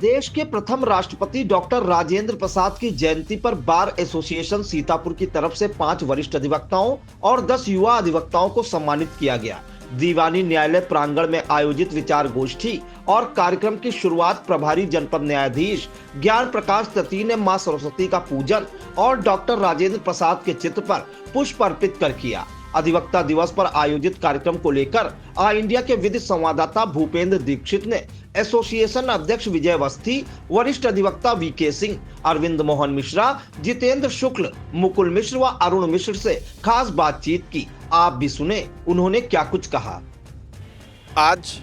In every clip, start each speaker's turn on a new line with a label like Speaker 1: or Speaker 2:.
Speaker 1: देश के प्रथम राष्ट्रपति डॉक्टर राजेंद्र प्रसाद की जयंती पर बार एसोसिएशन सीतापुर की तरफ से 5 वरिष्ठ अधिवक्ताओं और 10 युवा अधिवक्ताओं को सम्मानित किया गया। दीवानी न्यायालय प्रांगण में आयोजित विचार गोष्ठी और कार्यक्रम की शुरुआत प्रभारी जनपद न्यायाधीश ज्ञान प्रकाश तती ने मां सरस्वती का पूजन और डॉक्टर राजेंद्र प्रसाद के चित्र पर पुष्प अर्पित कर किया। अधिवक्ता दिवस पर आयोजित कार्यक्रम को लेकर ऑल इंडिया के विधि संवाददाता भूपेंद्र दीक्षित ने एसोसिएशन अध्यक्ष विजय अवस्थी, वरिष्ठ अधिवक्ता वीके सिंह, अरविंद मोहन मिश्रा, जितेंद्र शुक्ल, मुकुल मिश्र व अरुण मिश्र से खास बातचीत की। आप भी सुने उन्होंने क्या कुछ कहा।
Speaker 2: आज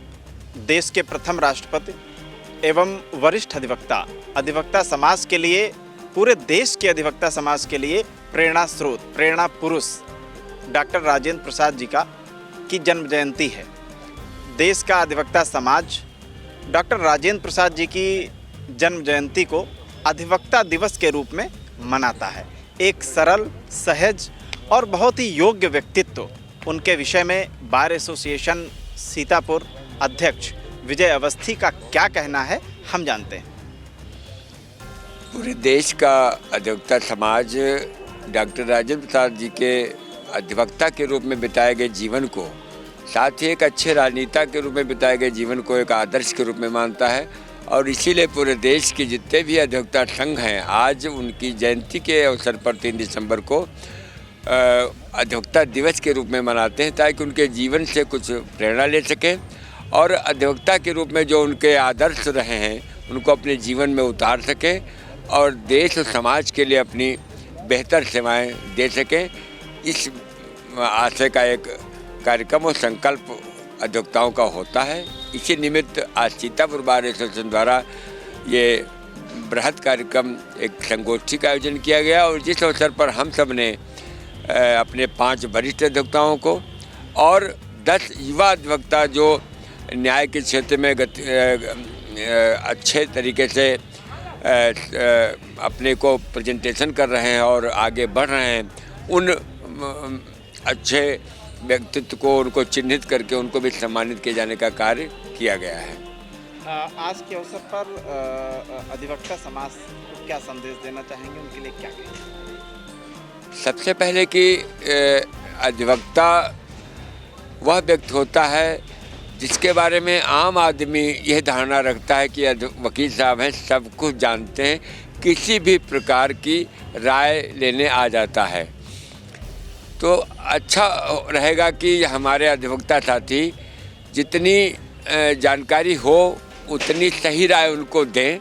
Speaker 2: देश के प्रथम राष्ट्रपति एवं वरिष्ठ अधिवक्ता समाज के लिए, पूरे देश के अधिवक्ता समाज के लिए प्रेरणा स्रोत, प्रेरणा पुरुष डॉक्टर राजेंद्र प्रसाद जी की जन्म जयंती है। देश का अधिवक्ता समाज डॉक्टर राजेंद्र प्रसाद जी की जन्म जयंती को अधिवक्ता दिवस के रूप में मनाता है। एक सरल, सहज और बहुत ही योग्य व्यक्तित्व, उनके विषय में बार एसोसिएशन सीतापुर अध्यक्ष विजय अवस्थी का क्या कहना है, हम जानते हैं।
Speaker 3: पूरे देश का अधिवक्ता समाज डॉक्टर राजेंद्र प्रसाद जी के अधिवक्ता के रूप में बिताए गए जीवन को, साथ ही एक अच्छे राजनेता के रूप में बिताए गए जीवन को एक आदर्श के रूप में मानता है और इसीलिए पूरे देश के जितने भी अधिवक्ता संघ हैं आज उनकी जयंती के अवसर पर 3 दिसंबर को अधिवक्ता दिवस के रूप में मनाते हैं, ताकि उनके जीवन से कुछ प्रेरणा ले सकें और अधिवक्ता के रूप में जो उनके आदर्श रहे हैं उनको अपने जीवन में उतार सकें और देश और समाज के लिए अपनी बेहतर सेवाएं दे सकें। इस आशय का एक कार्यक्रम और संकल्प अधिवक्ताओं का होता है। इसी निमित्त आज सीतापुर बार एसोसिएशन द्वारा ये बृहद कार्यक्रम, एक संगोष्ठी का आयोजन किया गया और जिस अवसर पर हम सब ने अपने 5 वरिष्ठ अधिवक्ताओं को और 10 युवा अधिवक्ता जो न्याय के क्षेत्र में अच्छे तरीके से अपने को प्रेजेंटेशन कर रहे हैं और आगे बढ़ रहे हैं, उन अच्छे व्यक्तित्व को, उनको चिन्हित करके उनको भी सम्मानित किए जाने का कार्य किया गया है।
Speaker 2: आज के अवसर पर अधिवक्ता समाज को क्या संदेश देना चाहेंगे, उनके लिए क्या कहेंगे?
Speaker 3: सबसे पहले कि अधिवक्ता वह व्यक्ति होता है जिसके बारे में आम आदमी यह धारणा रखता है कि वकील साहब हैं, सब कुछ जानते हैं, किसी भी प्रकार की राय लेने आ जाता है। तो अच्छा रहेगा कि हमारे अधिवक्ता साथी जितनी जानकारी हो उतनी सही राय उनको दें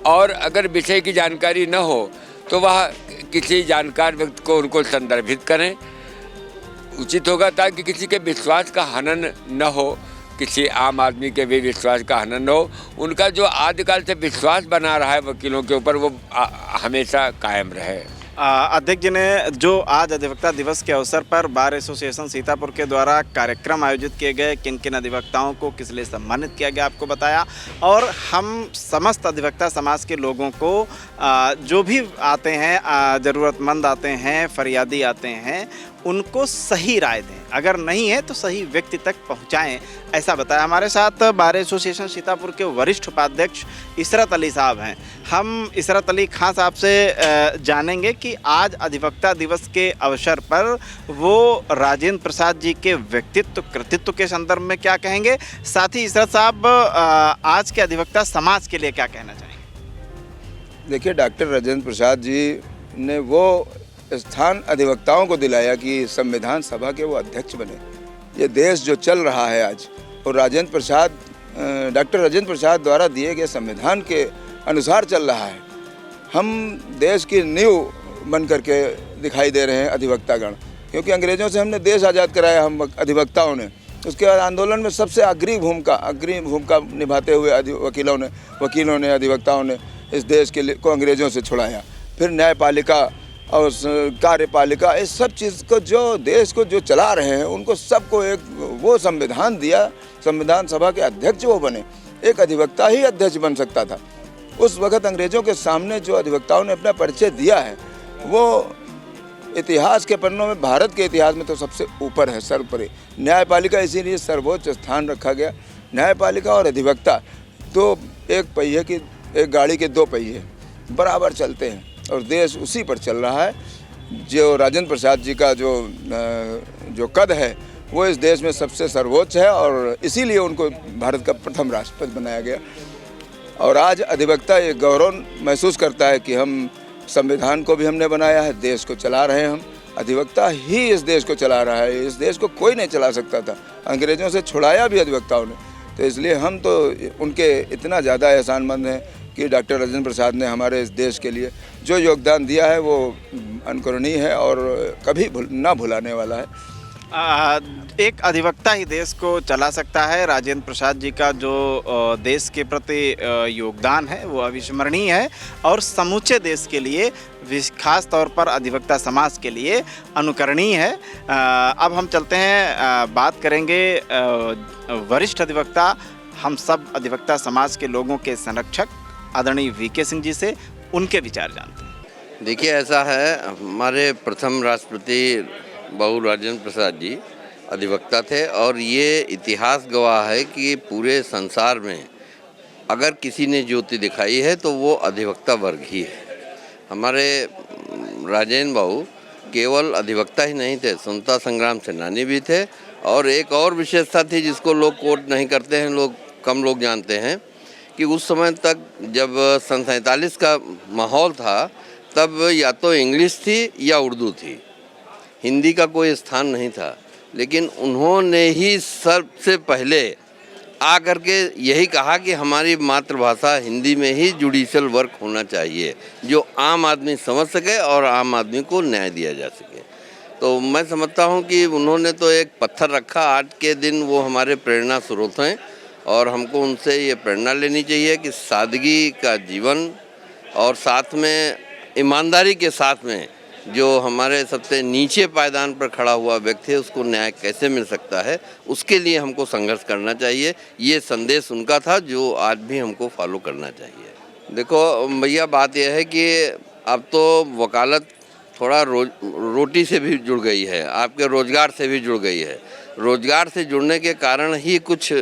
Speaker 3: और अगर विषय की जानकारी न हो तो वह किसी जानकार व्यक्ति को उनको संदर्भित करें, उचित होगा, ताकि किसी के विश्वास का हनन न हो, किसी आम आदमी के भी विश्वास का हनन न हो। उनका जो आदिकाल से विश्वास बना रहा है वकीलों के ऊपर, वो हमेशा कायम रहे।
Speaker 2: अध्यक्ष जी ने जो आज अधिवक्ता दिवस के अवसर पर बार एसोसिएशन सीतापुर के द्वारा कार्यक्रम आयोजित किए गए, किन किन अधिवक्ताओं को किस लिए सम्मानित किया गया, आपको बताया और हम समस्त अधिवक्ता समाज के लोगों को जो भी आते हैं, ज़रूरतमंद आते हैं, फरियादी आते हैं, उनको सही राय दें, अगर नहीं है तो सही व्यक्ति तक पहुंचाएं, ऐसा बताया। हमारे साथ बार एसोसिएशन सीतापुर के वरिष्ठ उपाध्यक्ष इशरत अली साहब हैं। हम इशरत अली खान साहब से जानेंगे कि आज अधिवक्ता दिवस के अवसर पर वो राजेंद्र प्रसाद जी के व्यक्तित्व, कृतित्व के संदर्भ में क्या कहेंगे, साथ ही इशरत साहब आज के अधिवक्ता समाज के लिए क्या कहना चाहेंगे?
Speaker 4: देखिए, डॉक्टर राजेंद्र प्रसाद जी ने वो स्थान अधिवक्ताओं को दिलाया कि संविधान सभा के वो अध्यक्ष बने। ये देश जो चल रहा है आज, और डॉक्टर राजेंद्र प्रसाद द्वारा दिए गए संविधान के अनुसार चल रहा है। हम देश की नींव बन करके दिखाई दे रहे हैं अधिवक्तागण, क्योंकि अंग्रेज़ों से हमने देश आज़ाद कराया हम अधिवक्ताओं ने। उसके बाद आंदोलन में सबसे अग्रणी भूमिका निभाते हुए वकीलों ने, अधिवक्ताओं ने इस देश को अंग्रेज़ों से छुड़ाया। फिर न्यायपालिका और कार्यपालिका, इस सब चीज़ को, जो देश को जो चला रहे हैं, उनको सबको एक वो संविधान दिया, संविधान सभा के अध्यक्ष वो बने। एक अधिवक्ता ही अध्यक्ष बन सकता था। उस वक़्त अंग्रेज़ों के सामने जो अधिवक्ताओं ने अपना परिचय दिया है, वो इतिहास के पन्नों में, भारत के इतिहास में तो सबसे ऊपर है, सर्वोपरि। न्यायपालिका इसीलिए सर्वोच्च स्थान रखा गया। न्यायपालिका और अधिवक्ता तो एक पहिए की एक गाड़ी के दो पहिए बराबर चलते हैं और देश उसी पर चल रहा है। जो राजेंद्र प्रसाद जी का जो कद है वो इस देश में सबसे सर्वोच्च है और इसीलिए उनको भारत का प्रथम राष्ट्रपति बनाया गया। और आज अधिवक्ता ये गौरव महसूस करता है कि हम संविधान को भी हमने बनाया है, देश को चला रहे हैं हम। अधिवक्ता ही इस देश को चला रहा है, इस देश को कोई नहीं चला सकता था। अंग्रेज़ों से छुड़ाया भी अधिवक्ताओं ने। तो इसलिए हम तो उनके इतना ज़्यादा एहसानमंद हैं कि डॉक्टर राजेंद्र प्रसाद ने हमारे इस देश के लिए जो योगदान दिया है वो अनुकरणीय है और कभी ना भुलाने वाला है।
Speaker 2: एक अधिवक्ता ही देश को चला सकता है। राजेंद्र प्रसाद जी का जो देश के प्रति योगदान है वो अविस्मरणीय है और समूचे देश के लिए, खास तौर पर अधिवक्ता समाज के लिए अनुकरणीय है। अब हम चलते हैं, बात करेंगे वरिष्ठ अधिवक्ता, हम सब अधिवक्ता समाज के लोगों के संरक्षक आदरणीय वीके सिंह जी से, उनके विचार जानते हैं।
Speaker 5: देखिए, ऐसा है, हमारे प्रथम राष्ट्रपति बाबू राजेंद्र प्रसाद जी अधिवक्ता थे और ये इतिहास गवाह है कि पूरे संसार में अगर किसी ने ज्योति दिखाई है तो वो अधिवक्ता वर्ग ही है। हमारे राजेंद्र बाबू केवल अधिवक्ता ही नहीं थे, स्वतंत्रता संग्राम सेनानी भी थे। और एक और विशेषता थी जिसको लोग कोट नहीं करते हैं, कम लोग जानते हैं कि उस समय तक जब सन 47 का माहौल था तब या तो इंग्लिश थी या उर्दू थी, हिंदी का कोई स्थान नहीं था। लेकिन उन्होंने ही सबसे पहले आ करके यही कहा कि हमारी मातृभाषा हिंदी में ही जुडिशल वर्क होना चाहिए, जो आम आदमी समझ सके और आम आदमी को न्याय दिया जा सके। तो मैं समझता हूँ कि उन्होंने तो एक पत्थर रखा। आज के दिन वो हमारे प्रेरणा स्रोत हैं और हमको उनसे ये प्रेरणा लेनी चाहिए कि सादगी का जीवन और साथ में ईमानदारी के साथ में जो हमारे सबसे नीचे पायदान पर खड़ा हुआ व्यक्ति है उसको न्याय कैसे मिल सकता है, उसके लिए हमको संघर्ष करना चाहिए। ये संदेश उनका था जो आज भी हमको फॉलो करना चाहिए। देखो भैया, बात यह है कि अब तो वकालत थोड़ा रोटी से भी जुड़ गई है, आपके रोज़गार से भी जुड़ गई है। रोज़गार से जुड़ने के कारण ही कुछ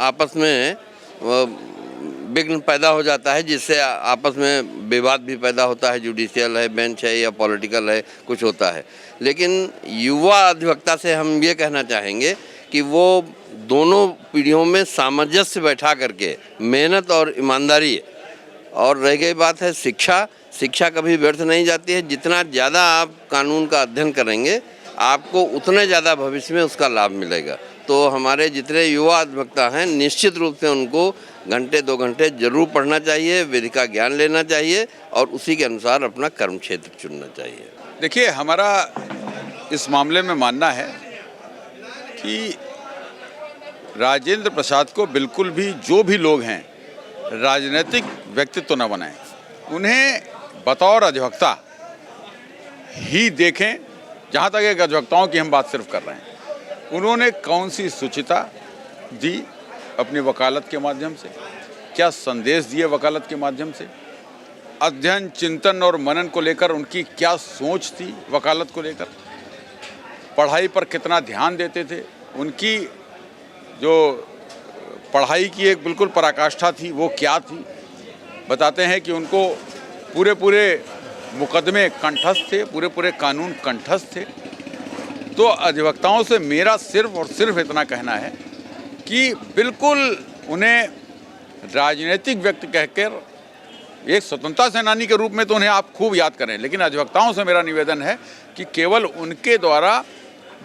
Speaker 5: आपस में विघ्न पैदा हो जाता है, जिससे आपस में विवाद भी पैदा होता है। जुडिशियल है, बेंच है या पॉलिटिकल है, कुछ होता है। लेकिन युवा अधिवक्ता से हम ये कहना चाहेंगे कि वो दोनों पीढ़ियों में सामंजस्य बैठा करके मेहनत और ईमानदारी, और रह गई बात है शिक्षा कभी व्यर्थ नहीं जाती है। जितना ज़्यादा आप कानून का अध्ययन करेंगे आपको उतने ज़्यादा भविष्य में उसका लाभ मिलेगा। तो हमारे जितने युवा अधिवक्ता हैं निश्चित रूप से उनको घंटे 2 घंटे जरूर पढ़ना चाहिए, विधि का ज्ञान लेना चाहिए और उसी के अनुसार अपना कर्म क्षेत्र चुनना चाहिए।
Speaker 6: देखिए, हमारा इस मामले में मानना है कि राजेंद्र प्रसाद को बिल्कुल भी जो भी लोग हैं राजनीतिक व्यक्तित्व न बनाएं, उन्हें बतौर अधिवक्ता ही देखें। जहाँ तक एक अधिवक्ताओं की हम बात सिर्फ कर रहे हैं, उन्होंने कौन सी शुचिता दी अपनी वकालत के माध्यम से, क्या संदेश दिए वकालत के माध्यम से, अध्ययन, चिंतन और मनन को लेकर उनकी क्या सोच थी, वकालत को लेकर पढ़ाई पर कितना ध्यान देते थे, उनकी जो पढ़ाई की एक बिल्कुल पराकाष्ठा थी वो क्या थी। बताते हैं कि उनको पूरे मुकदमे कंठस्थ थे, पूरे कानून कंठस्थ थे। तो अधिवक्ताओं से मेरा सिर्फ और सिर्फ इतना कहना है कि बिल्कुल उन्हें राजनीतिक व्यक्ति कहकर, एक स्वतंत्रता सेनानी के रूप में तो उन्हें आप खूब याद करें, लेकिन अधिवक्ताओं से मेरा निवेदन है कि केवल उनके द्वारा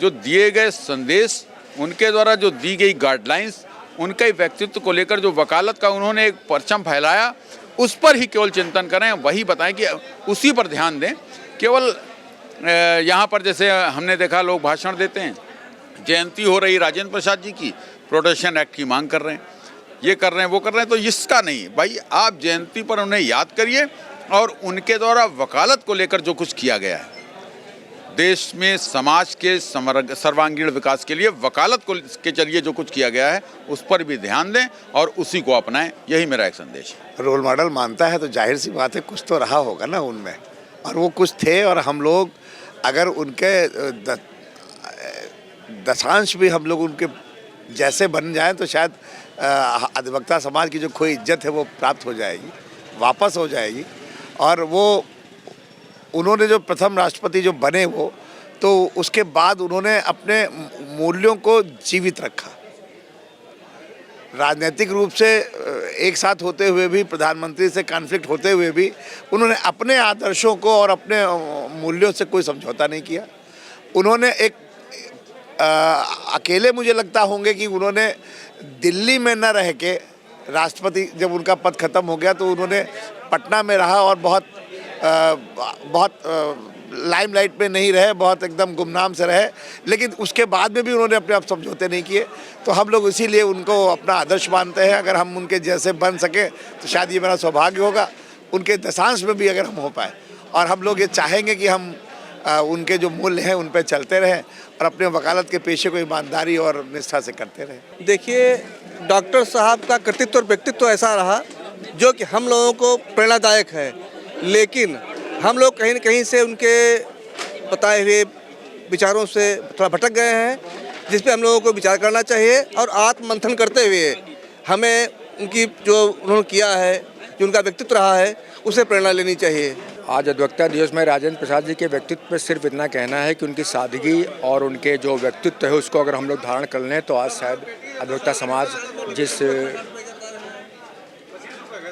Speaker 6: जो दिए गए संदेश, उनके द्वारा जो दी गई गाइडलाइंस, उनके व्यक्तित्व को लेकर जो वकालत का उन्होंने एक परचम फैलाया, उस पर ही केवल चिंतन करें, वही बताएं कि उसी पर ध्यान दें। केवल यहाँ पर जैसे हमने देखा लोग भाषण देते हैं, जयंती हो रही राजेंद्र प्रसाद जी की, प्रोटेक्शन एक्ट की मांग कर रहे हैं, ये कर रहे हैं, वो कर रहे हैं, तो इसका नहीं भाई, आप जयंती पर उन्हें याद करिए और उनके द्वारा वकालत को लेकर जो कुछ किया गया है, देश में समाज के सर्वांगीण विकास के लिए वकालत को के जरिए जो कुछ किया गया है उस पर भी ध्यान दें और उसी को अपनाएं। यही मेरा एक संदेश है।
Speaker 7: रोल मॉडल मानता है तो जाहिर सी बात है कुछ तो रहा होगा ना उनमें, और वो कुछ थे। और हम लोग अगर उनके दशांश भी हम लोग उनके जैसे बन जाएं तो शायद अधिवक्ता समाज की जो खोई इज्जत है वो प्राप्त हो जाएगी। वापस हो जाएगी। और वो उन्होंने जो प्रथम राष्ट्रपति जो बने वो, तो उसके बाद उन्होंने अपने मूल्यों को जीवित रखा। राजनीतिक रूप से एक साथ होते हुए भी, प्रधानमंत्री से कॉन्फ्लिक्ट होते हुए भी, उन्होंने अपने आदर्शों को और अपने मूल्यों से कोई समझौता नहीं किया। उन्होंने एक अकेले मुझे लगता होंगे कि उन्होंने दिल्ली में न रह के, राष्ट्रपति जब उनका पद खत्म हो गया तो उन्होंने पटना में रहा और बहुत लाइमलाइट में नहीं रहे, बहुत एकदम गुमनाम से रहे, लेकिन उसके बाद में भी उन्होंने अपने आप समझौते नहीं किए। तो हम लोग इसीलिए उनको अपना आदर्श मानते हैं। अगर हम उनके जैसे बन सके तो शायद ये मेरा सौभाग्य होगा, उनके दशांश में भी अगर हम हो पाए। और हम लोग ये चाहेंगे कि हम उनके जो मूल्य हैं उन पर चलते रहें और अपने वकालत के पेशे को ईमानदारी और निष्ठा से करते रहें।
Speaker 8: देखिए, डॉक्टर साहब का कृतित्व और व्यक्तित्व ऐसा रहा जो कि हम लोगों को प्रेरणादायक है, लेकिन हम लोग कहीं न कहीं से उनके बताए हुए विचारों से थोड़ा भटक गए हैं, जिस पे हम लोगों को विचार करना चाहिए और आत्ममंथन करते हुए हमें उनकी जो उन्होंने किया है, जो उनका व्यक्तित्व रहा है, उससे प्रेरणा लेनी चाहिए।
Speaker 9: आज अधिवक्ता दिवस में राजेंद्र प्रसाद जी के व्यक्तित्व पर सिर्फ इतना कहना है कि उनकी सादगी और उनके जो व्यक्तित्व है उसको अगर हम लोग धारण कर लें तो आज शायद अधिवक्ता समाज जिस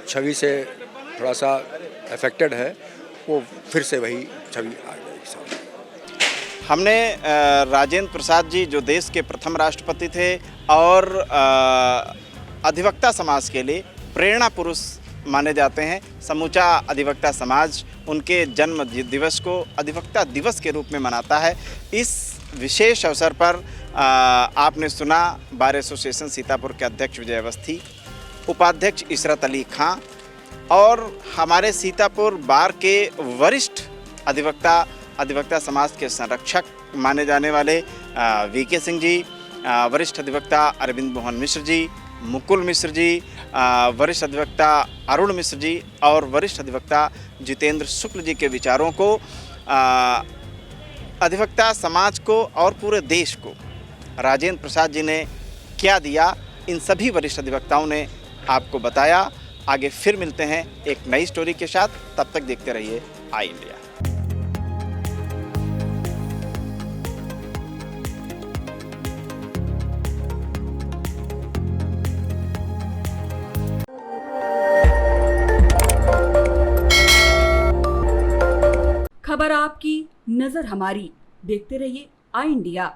Speaker 9: छवि से थोड़ा सा अफेक्टेड है वो फिर से वही छवि आ जाएगी।
Speaker 2: हमने राजेंद्र प्रसाद जी जो देश के प्रथम राष्ट्रपति थे और अधिवक्ता समाज के लिए प्रेरणा पुरुष माने जाते हैं। समूचा अधिवक्ता समाज उनके जन्म दिवस को अधिवक्ता दिवस के रूप में मनाता है। इस विशेष अवसर पर आपने सुना बार एसोसिएशन सीतापुर के अध्यक्ष विजय अवस्थी, उपाध्यक्ष इशरत अली खां और हमारे सीतापुर बार के वरिष्ठ अधिवक्ता समाज के संरक्षक माने जाने वाले वीके सिंह जी, वरिष्ठ अधिवक्ता अरविंद मोहन मिश्र जी, मुकुल मिश्र जी, वरिष्ठ अधिवक्ता अरुण मिश्र जी और वरिष्ठ अधिवक्ता जितेंद्र शुक्ल जी के विचारों को अधिवक्ता समाज को और पूरे देश को राजेंद्र प्रसाद जी ने क्या दिया, इन सभी वरिष्ठ अधिवक्ताओं ने आपको बताया। आगे फिर मिलते हैं एक नई स्टोरी के साथ, तब तक देखते रहिए आई इंडिया।
Speaker 10: खबर आपकी, नजर हमारी। देखते रहिए आई इंडिया।